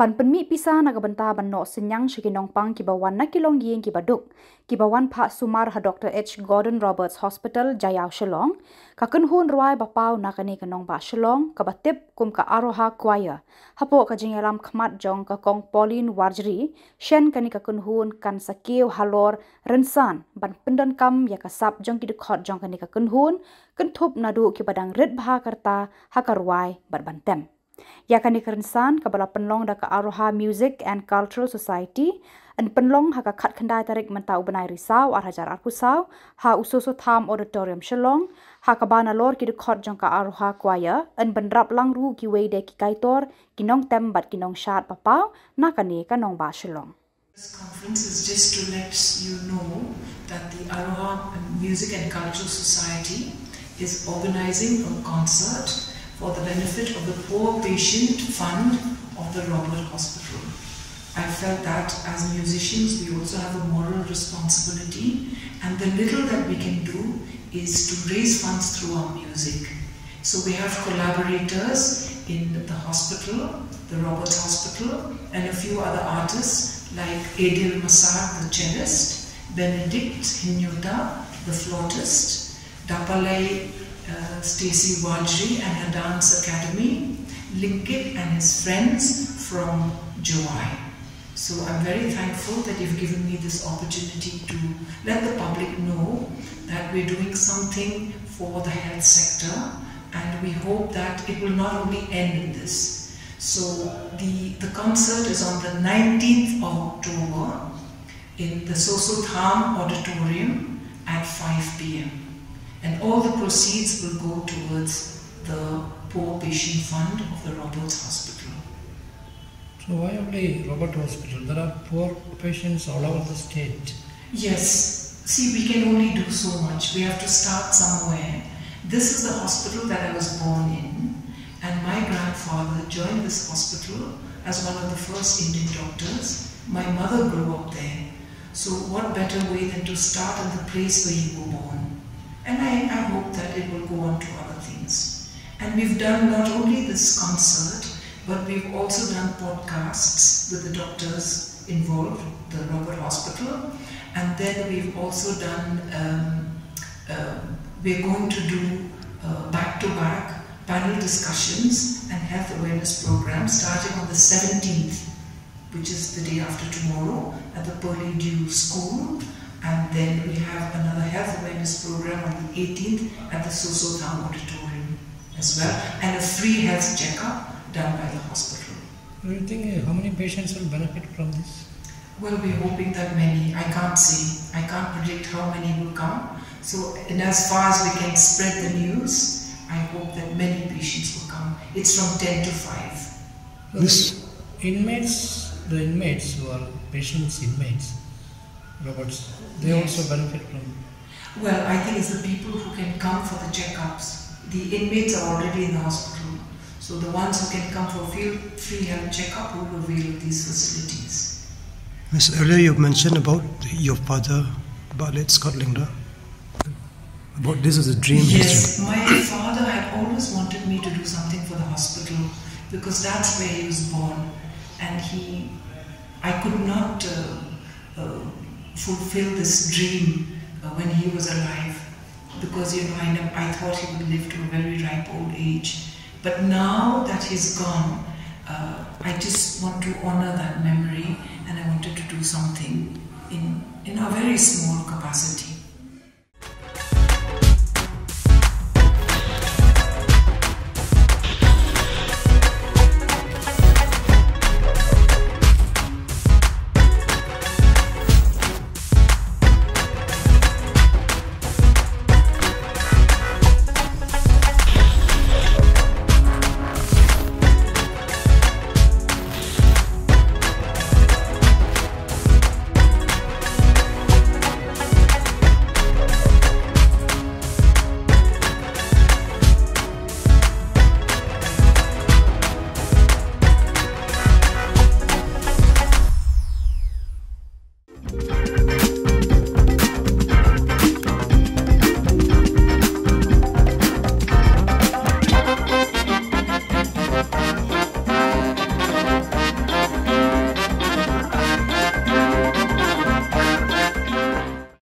ban Pynmih Pisa nagabanta ban no synñiang shiki Nongpang kiba wan na longïing kiba duk kiba wan phah sumar ha Dr. H. Gordon Roberts Hospital Jaïaw Shillong ka kynhun Rwai bapau na kane ka Nongbah Shillong ka batip kum ka Aroha Choir hapoh ka jinglam khmat jong ka Kong Pauline Warjri shen kani ka kynhun kan sa kiew halor rynran ban pyndonkam ya ka sap jong ki dkhot jong kani ka kynhun kynthup naduh kiba dang rit bha karta haka Rwai bantem ya kani rynran kabala penlong da ka Aroha Music and Cultural Society an penlong haka khat khandai tarik mentau benai risau arhajar arpusau ha Soso Tham Auditorium Shillong ha kabana lor ki dkhot jong ka Aroha Choir an benrap lang ru ki wei de ki kaitor ki nong tem bat ki nong shat papau na kani ka Nongbah Shillong. This conference is just to let you know that the Aroha Music and Cultural Society is organizing a concert for the benefit of the Poor Patient Fund of the Robert Hospital. I felt that as musicians we also have a moral responsibility, and the little that we can do is to raise funds through our music. So we have collaborators in the hospital, the Roberts Hospital, and a few other artists like Adil Masar, the cellist, Benedict Hinyota, the flautist, Dapalai Stacey Warjri and her dance academy, Linkit and his friends from Jaïaw. So I'm very thankful that you've given me this opportunity to let the public know that we're doing something for the health sector, and we hope that it will not only end in this. So the concert is on the 19th of October in the Soso Tham Auditorium at 5 p.m. and all the proceeds will go towards the Poor Patient Fund of the Roberts Hospital. So why only Robert Hospital? There are poor patients all over the state. Yes. See, we can only do so much. We have to start somewhere. This is the hospital that I was born in, and my grandfather joined this hospital as one of the first Indian doctors. My mother grew up there. So what better way than to start in the place where you were born? And I hope that it will go on to other things. And we've done not only this concert, but we've also done podcasts with the doctors involved, the Robert Hospital. And then we've also done, we're going to do back-to-back panel discussions and health awareness programs starting on the 17th, which is the day after tomorrow, at the Pearly Dew School. And then we have another health awareness program on the 18th at the Soso Tham Auditorium as well, and a free health checkup done by the hospital. Do you think how many patients will benefit from this? Well, we're hoping that many. I can't say. I can't predict how many will come. So, and as far as we can spread the news, I hope that many patients will come. It's from 10 to 5. So the inmates who are patients, inmates, Roberts, they yes. also benefit from. Well, I think it's the people who can come for the checkups. The inmates are already in the hospital, so the ones who can come for free health checkup will avail of these facilities. Miss, earlier you mentioned about your father, about Scott Lingda. About this is a dream. Yes, my father had always wanted me to do something for the hospital because that's where he was born, and I could not fulfill this dream when he was alive, because I thought he would live to a very ripe old age. But now that he's gone, I just want to honor that memory, and I wanted to do something in a very small capacity.